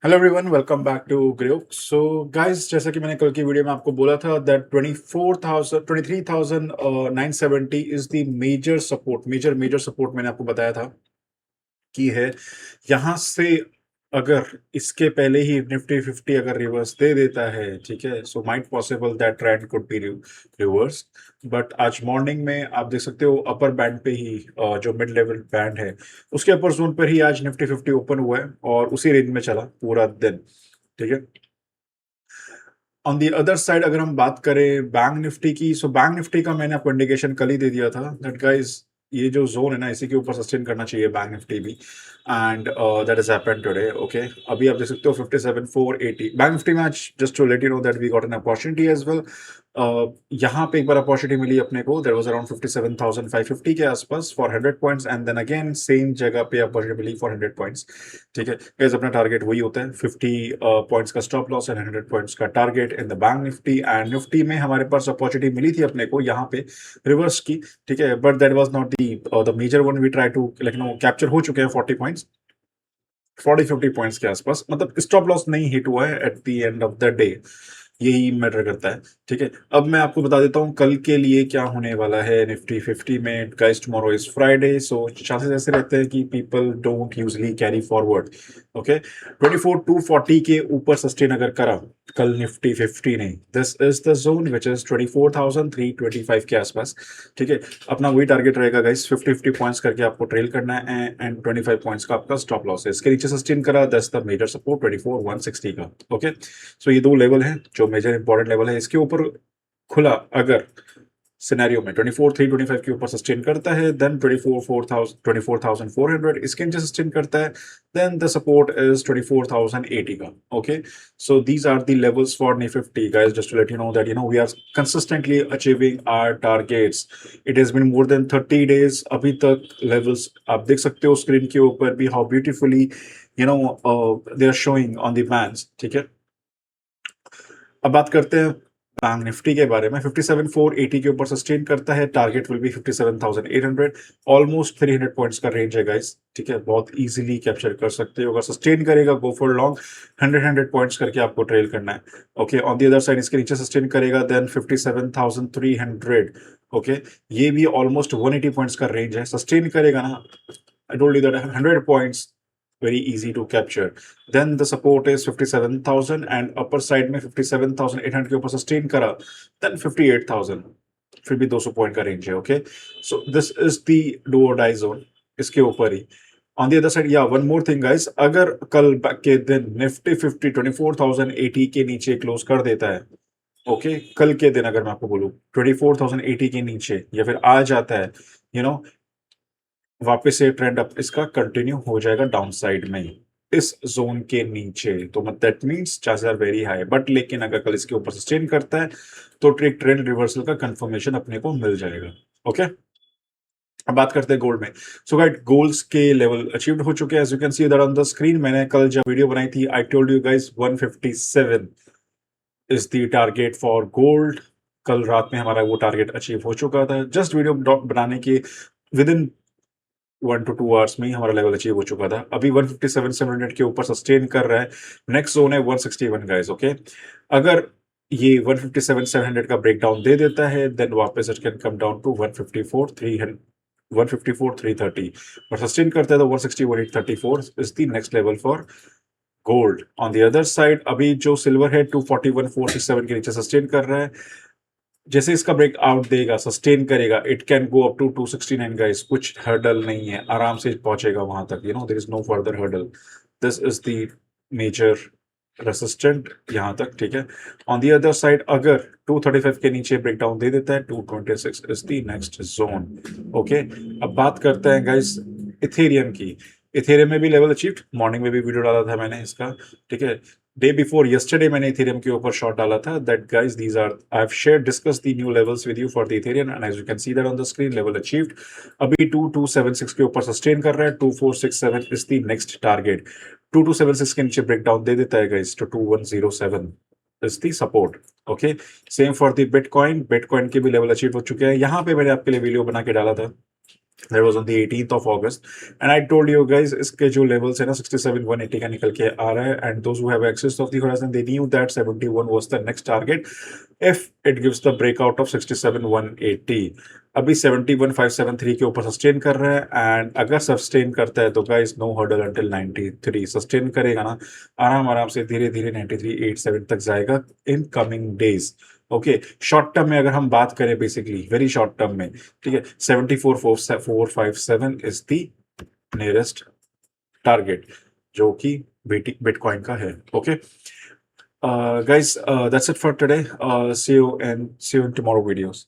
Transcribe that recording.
Hello everyone, welcome back to ग्रेक। So guys, जैसा कि मैंने कल की वीडियो में आपको बोला था that 23,970 is the major support मैंने आपको बताया था की है। यहाँ से अगर इसके पहले ही निफ्टी 50 अगर रिवर्स दे देता है, ठीक है, so might possible that trend could be reverse. But आज मॉर्निंग में आप देख सकते हो अपर बैंड पे ही जो मिड लेवल बैंड है उसके अपर जोन पर ही आज निफ्टी 50 ओपन हुआ है और उसी रेंज में चला पूरा दिन। ठीक है। ऑन दी अदर साइड अगर हम बात करें बैंक निफ्टी की, सो बैंक निफ्टी का मैंने आपको इंडिकेशन कल ही दे दिया था दैट गाइस ये जो जोन है ना इसी के ऊपर सस्टेन करना चाहिए बैंक निफ्टी भी। And that is happened today. Okay, अभी आप देख सकते हो 57,480 बैंक निफ्टी में आज। Just to let you know that we got an opportunity as well. यहाँ पे एक बार अपॉर्चुनिटी मिली अपने को, दैट वाज अराउंड 57,550 के आसपास for 100 points and then again same जगह पे अपॉर्चुनिटी मिली फॉर 100 पॉइंट्स। ठीक है गाइस, अपना टारगेट वही होता है 50 पॉइंट्स का स्टॉप लॉस एंड 100 पॉइंट्स का target in the bank Nifty. And Nifty में हमारे पास अपॉर्चुनिटी मिली थी अपने को यहाँ पे रिवर्स की। ठीक है, but that was not the major one we try to, लेकिन वो कैप्चर हो चुके हैं 40 पॉइंट्स, 40-50 पॉइंट्स के आसपास। मतलब स्टॉप लॉस नहीं हिट हुआ है at the end of the day, यही मैटर करता है। ठीक है, अब मैं आपको बता देता हूँ कल के लिए क्या होने वाला है निफ्टी 50 में। Guys, tomorrow is Friday, so chances ऐसे रहते हैं कि people don't usually carry forward. Okay, 24,240 के ऊपर सस्टेन अगर करा कल निफ्टी 50 ने, this is the zone which is 24,325 के आसपास। ठीक है, अपना वही टारगेट रहेगा गाइस, 50-50 पॉइंट्स करके आपको ट्रेल करना है एंड 25 पॉइंट्स का आपका स्टॉप लॉस है। इसके नीचे सस्टेन करा, दस द मेजर सपोर्ट 24,160 का। ओके, सो ये दो लेवल हैं जो मेजर इंपॉर्टेंट लेवल है। इसके ऊपर खुला अगर सिनेरियो में 24,325 के ऊपर सस्टेन करता है, देन 24,400 इसके नीचे सस्टेन करता है, देन द सपोर्ट इज 24,080 का। Okay, so these are the levels for Nifty guys, just to let you know that we are consistently achieving our targets. It has been more than 30 days अभी तक। Levels आप देख सकते हो screen के ऊपर भी, how beautifully they are showing on the bands. ठीक है, अब बात करते हैं बैंक निफ्टी के बारे में। 57,480 के ऊपर सस्टेन करता है, target will be 57,800। Almost 300 points का रेंज है गाइस। ठीक है, बहुत इजीली कैप्चर कर सकते हो। अगर सस्टेन करेगा, गो फॉर लॉन्ग, 100 पॉइंट्स करके आपको ट्रेल करना है। Okay, on the other side इसके नीचे सस्टेन करेगा, देन 57,300। ओके, ये भी ऑलमोस्ट 180 पॉइंट्स का रेंज है। सस्टेन करेगा ना, आई told you that 100 points very easy to capture. Then the support is 57,000 and upper side में 57,800 के ऊपर sustain करा, then 58,000, फिर भी 200 पॉइंट का रेंज है। Okay, so this is the do और डाई जोन इसके ऊपर ही। ऑन द अदर साइड, या वन मोर थिंग गाइस, अगर कल के दिन निफ्टी 50 24,080 के नीचे क्लोज कर देता है, ओके, कल के दिन अगर मैं आपको बोलूं 24,080 के नीचे या फिर आ जाता है, यू नो वापस से ट्रेंड अप इसका कंटिन्यू हो जाएगा डाउन साइड में इस जोन के नीचे, तो that means chances are very high. But लेकिन अगर कल इसके ऊपर सस्टेन करता है तो ट्रेंड रिवर्सल का कंफर्मेशन अपने को मिल जाएगा। ओके, अब बात करते हैं गोल्ड में। सो गाइस, गोल्ड्स के लेवल अचीव्ड हो चुके हैं, as you can see that on the screen. मैंने कल जब वीडियो बनाई थी, I told you guys 157 is the target for gold. कल रात में हमारा वो टारगेट अचीव हो चुका था। जस्ट वीडियो बनाने के विद इन 1 to 2 आवर्स में ही हमारा लेवल अचीव हो चुका था। अभी 157,700 के ऊपर सस्टेन कर रहा है। नेक्स्ट जोन है 161 गाइस। ओके, अगर ये 157,700 का ब्रेकडाउन दे देता है, देन वापस it can come down to 154,300, 154,330, और सस्टेन करता है तो 161,834 is the next level for gold. On the other side, अभी जो सिल्वर है 241,467 के नीचे सस्टेन कर रहा है। जैसे इसका ब्रेक आउट देगा, सस्टेन करेगा, it can go up to 269 guys. कुछ हर्डल नहीं है, आराम से पहुंचेगा वहां तक। There is no further hurdle. This is the major resistant यहां तक। ठीक है, ऑन द अदर साइड अगर 235 के नीचे ब्रेकडाउन दे देता है, 226 is the next zone. Okay, अब बात करते हैं गाइस इथेरियम की। इथेरियम में भी लेवल अचीव्ड, मॉर्निंग में भी वीडियो डाला था मैंने इसका। ठीक है, डे बिफोर यस्टरडे मैंने इथेरियम के ऊपर शॉट डाला था that guys these are I have shared discuss the new levels with you for the Ethereum and as you can see that on the screen, level achieved. अभी 2276 के ऊपर sustain कर रहा है, 2467 इज द नेक्स्ट टारगेट। 2276 के नीचे breakdown दे देता है गाइस तो 2107 is the support. Okay, same for the bitcoin. Bitcoin के भी लेवल अचीव हो चुके हैं। यहाँ पे मैंने आपके लिए वीडियो बना के डाला था That was on the 18th of August. And I told you guys, इसके जो levels है ना 67 180 का निकल के आ रहा है, and those who have access of the horizon, they knew that 71 was the next target if it gives the breakout of 67 180. अभी 71 573 के ऊपर सस्टेन कर रहा है, एंड अगर सस्टेन करता है तो गाइस नो हर्डल अंटिल 93. सस्टेन करेगा ना, आराम आराम से धीरे धीरे 93.87 तक जाएगा in coming days. Okay, short term में अगर हम बात करें, बेसिकली वेरी शॉर्ट टर्म में, ठीक है, 74,457 इज द नियरेस्ट टारगेट जो कि बिटकॉइन का है. Okay guys, that's it for today. See you in tomorrow videos.